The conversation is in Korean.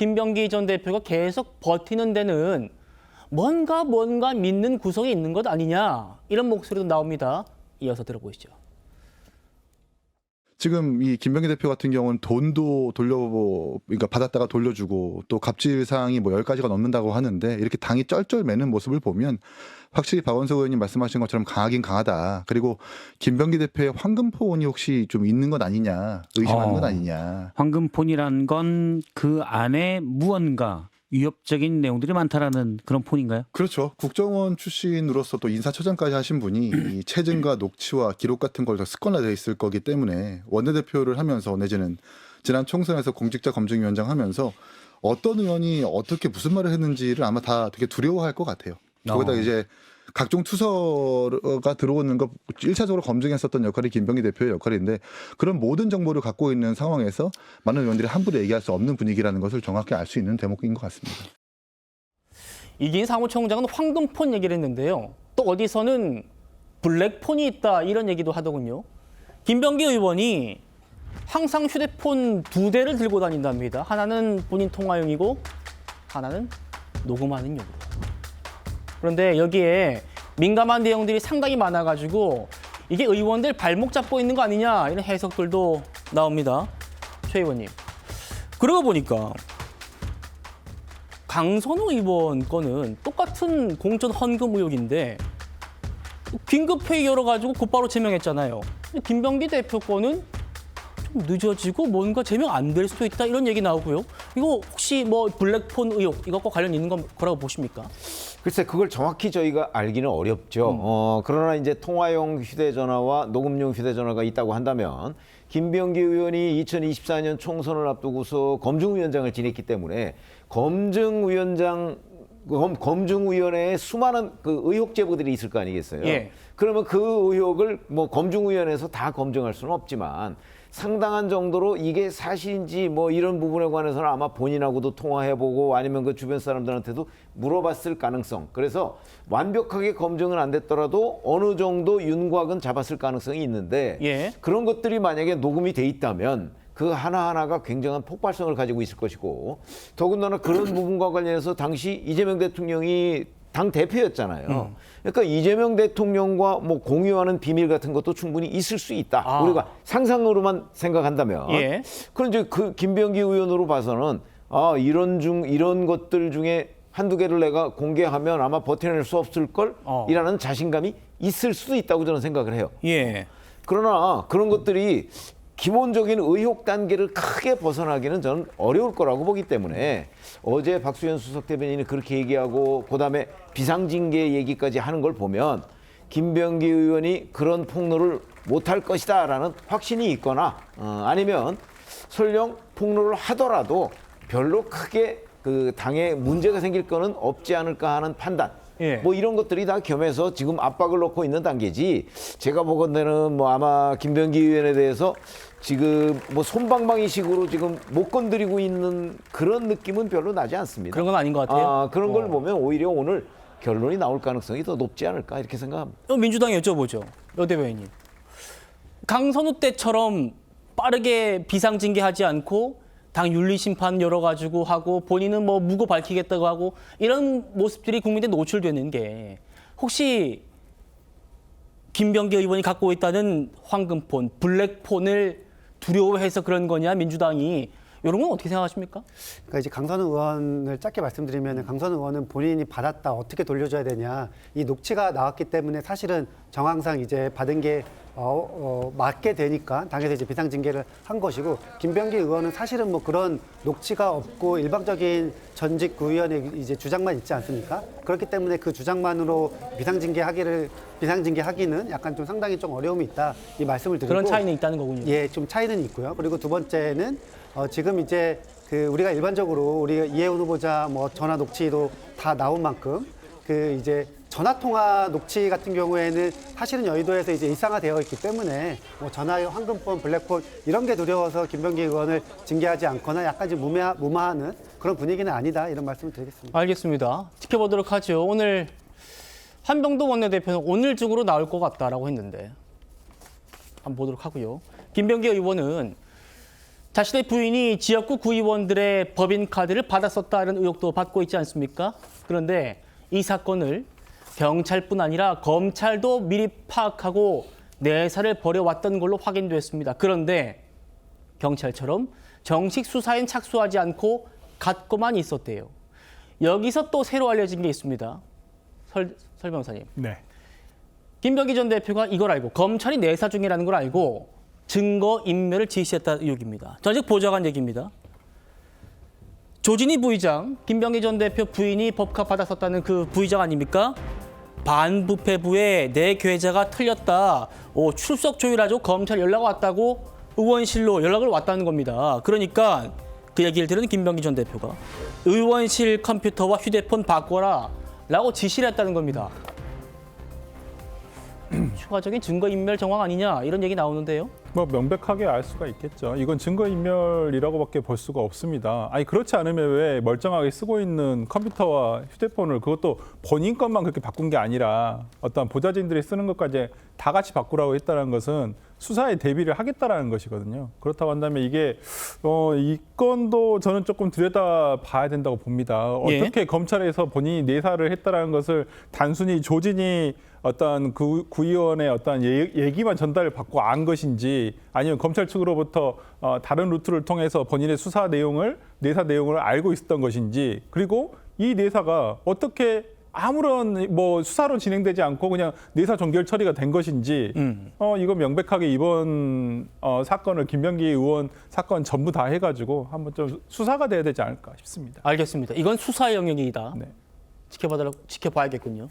김병기 전 대표가 계속 버티는 데는 뭔가 믿는 구석이 있는 것 아니냐 이런 목소리도 나옵니다. 이어서 들어보시죠. 지금 이 김병기 대표 같은 경우는 돈도 그러니까 받았다가 돌려주고 또 갑질 사항이 뭐 10가지가 넘는다고 하는데 이렇게 당이 쩔쩔 매는 모습을 보면 확실히 박원석 의원님 말씀하신 것처럼 강하긴 강하다. 그리고 김병기 대표의 황금폰이 혹시 좀 있는 것 아니냐, 의심하는 것 아니냐. 황금폰이란 건 그 안에 무언가 위협적인 내용들이 많다라는 그런 폰인가요? 그렇죠. 국정원 출신으로서 또 인사처장까지 하신 분이 이 체증과 녹취와 기록 같은 걸 다 습관화되어 있을 거기 때문에 원내대표를 하면서 내지는 지난 총선에서 공직자 검증위원장 하면서 어떤 의원이 어떻게 무슨 말을 했는지를 아마 다 되게 두려워할 것 같아요. 거기다 이제 각종 투서가 들어오는 거 1차적으로 검증했었던 역할이 김병기 대표의 역할인데 그런 모든 정보를 갖고 있는 상황에서 많은 의원들이 함부로 얘기할 수 없는 분위기라는 것을 정확히 알 수 있는 대목인 것 같습니다. 이기인 사무총장은 황금폰 얘기를 했는데요. 또 어디서는 블랙폰이 있다 이런 얘기도 하더군요. 김병기 의원이 항상 휴대폰 2대를 들고 다닌답니다. 하나는 본인 통화용이고 하나는 녹음하는 용으로. 그런데 여기에 민감한 내용들이 상당히 많아가지고 이게 의원들 발목 잡고 있는 거 아니냐 이런 해석들도 나옵니다. 최 의원님. 그러고 보니까 강선우 의원 건은 똑같은 공천 헌금 의혹인데 긴급회의 열어가지고 곧바로 제명했잖아요. 김병기 대표 건은 좀 늦어지고 뭔가 제명 안 될 수도 있다 이런 얘기 나오고요. 이거 혹시 뭐 블랙폰 의혹 이것과 관련 있는 거라고 보십니까? 글쎄 그걸 정확히 저희가 알기는 어렵죠. 그러나 이제 통화용 휴대전화와 녹음용 휴대전화가 있다고 한다면 김병기 의원이 2024년 총선을 앞두고서 검증위원장을 지냈기 때문에 검증위원회에 수많은 그 의혹 제보들이 있을 거 아니겠어요. 예. 그러면 그 의혹을 뭐 검증위원회에서 다 검증할 수는 없지만 상당한 정도로 이게 사실인지 뭐 이런 부분에 관해서는 아마 본인하고도 통화해보고 아니면 그 주변 사람들한테도 물어봤을 가능성. 그래서 완벽하게 검증은 안 됐더라도 어느 정도 윤곽은 잡았을 가능성이 있는데 예. 그런 것들이 만약에 녹음이 돼 있다면 그 하나하나가 굉장한 폭발성을 가지고 있을 것이고 더군다나 그런 부분과 관련해서 당시 이재명 대통령이 당 대표였잖아요. 그러니까 이재명 대통령과 뭐 공유하는 비밀 같은 것도 충분히 있을 수 있다. 우리가 상상으로만 생각한다면. 예. 그럼 이제 그 김병기 의원으로 봐서는 이런 것들 중에 한두 개를 내가 공개하면 아마 버텨낼 수 없을 걸이라는 자신감이 있을 수도 있다고 저는 생각을 해요. 예. 그러나 그런 것들이 기본적인 의혹 단계를 크게 벗어나기는 저는 어려울 거라고 보기 때문에 어제 박수현 수석 대변인이 그렇게 얘기하고 그다음에 비상징계 얘기까지 하는 걸 보면 김병기 의원이 그런 폭로를 못할 것이다라는 확신이 있거나 아니면 설령 폭로를 하더라도 별로 크게 그 당에 문제가 생길 거는 없지 않을까 하는 판단. 예. 뭐 이런 것들이 다 겸해서 지금 압박을 넣고 있는 단계지. 제가 보건대는 뭐 아마 김병기 의원에 대해서 지금 뭐 솜방망이식으로 지금 못 건드리고 있는 그런 느낌은 별로 나지 않습니다. 그런 건 아닌 것 같아요. 그런 걸 보면 오히려 오늘 결론이 나올 가능성이 더 높지 않을까 이렇게 생각합니다. 민주당에 여쭤보죠. 여 대변인님. 강선우 때처럼 빠르게 비상징계하지 않고 당 윤리심판 열어가지고 하고 본인은 뭐 무고 밝히겠다고 하고 이런 모습들이 국민들에 노출되는 게 혹시 김병기 의원이 갖고 있다는 황금폰, 블랙폰을 두려워해서 그런 거냐 민주당이 이런 건 어떻게 생각하십니까? 그러니까 이제 강선우 의원을 짧게 말씀드리면 강선우 의원은 본인이 받았다 어떻게 돌려줘야 되냐 이 녹취가 나왔기 때문에 사실은 정황상 이제 받은 게 맞게 되니까 당에서 이제 비상징계를 한 것이고 김병기 의원은 사실은 뭐 그런 녹취가 없고 일방적인 전직 구의원의 이제 주장만 있지 않습니까? 그렇기 때문에 그 주장만으로 비상징계하기는 약간 좀 상당히 좀 어려움이 있다 이 말씀을 드리고 그런 차이는 있다는 거군요. 예, 좀 차이는 있고요. 그리고 두 번째는 지금 이제 그 우리가 일반적으로 우리가 이해운 후보자 뭐 전화 녹취도 다 나온 만큼 그 이제 전화 통화 녹취 같은 경우에는 사실은 여의도에서 이제 일상화되어 있기 때문에 뭐 전화 황금폰, 블랙폰 이런 게 두려워서 김병기 의원을 징계하지 않거나 약간 좀 무마하는 그런 분위기는 아니다 이런 말씀을 드리겠습니다. 알겠습니다. 지켜보도록 하죠. 오늘 한병도 원내대표는 오늘 중으로 나올 것 같다라고 했는데 한번 보도록 하고요. 김병기 의원은 자신의 부인이 지역구 구의원들의 법인카드를 받았었다는 의혹도 받고 있지 않습니까? 그런데 이 사건을 경찰뿐 아니라 검찰도 미리 파악하고 내사를 벌여왔던 걸로 확인됐습니다. 그런데 경찰처럼 정식 수사엔 착수하지 않고 갖고만 있었대요. 여기서 또 새로 알려진 게 있습니다. 설 변호사님. 네. 김병기 전 대표가 이걸 알고 검찰이 내사 중이라는 걸 알고 증거 인멸을 지시했다는 의혹입니다. 전직 보좌관 얘기입니다. 조진희 부의장, 김병기 전 대표 부인이 법카 받았었다는 그 부의장 아닙니까? 반부패부에 내 계좌가 틀렸다. 출석 조율하죠. 검찰 연락 왔다고 의원실로 연락을 왔다는 겁니다. 그러니까 그 얘기를 들은 김병기 전 대표가 의원실 컴퓨터와 휴대폰 바꿔라 라고 지시를 했다는 겁니다. 추가적인 증거인멸 정황 아니냐 이런 얘기 나오는데요. 뭐 명백하게 알 수가 있겠죠. 이건 증거인멸이라고밖에 볼 수가 없습니다. 아니 그렇지 않으면 왜 멀쩡하게 쓰고 있는 컴퓨터와 휴대폰을 그것도 본인 것만 그렇게 바꾼 게 아니라 어떤 보좌진들이 쓰는 것까지 다 같이 바꾸라고 했다는 것은 수사에 대비를 하겠다라는 것이거든요. 그렇다고 한다면 이게 이 건도 저는 조금 들여다봐야 된다고 봅니다. 예. 어떻게 검찰에서 본인이 내사를 했다라는 것을 단순히 조진이 어떤 구의원의 어떤 얘기만 전달을 받고 안 것인지 아니면 검찰 측으로부터 다른 루트를 통해서 본인의 수사 내용을 내사 내용을 알고 있었던 것인지 그리고 이 내사가 어떻게 아무런 뭐 수사로 진행되지 않고 그냥 내사 종결 처리가 된 것인지 이거 명백하게 이번 사건을 김병기 의원 사건 전부 다 해가지고 한번 좀 수사가 돼야 되지 않을까 싶습니다. 알겠습니다. 이건 수사 영역이다. 네. 지켜봐야겠군요.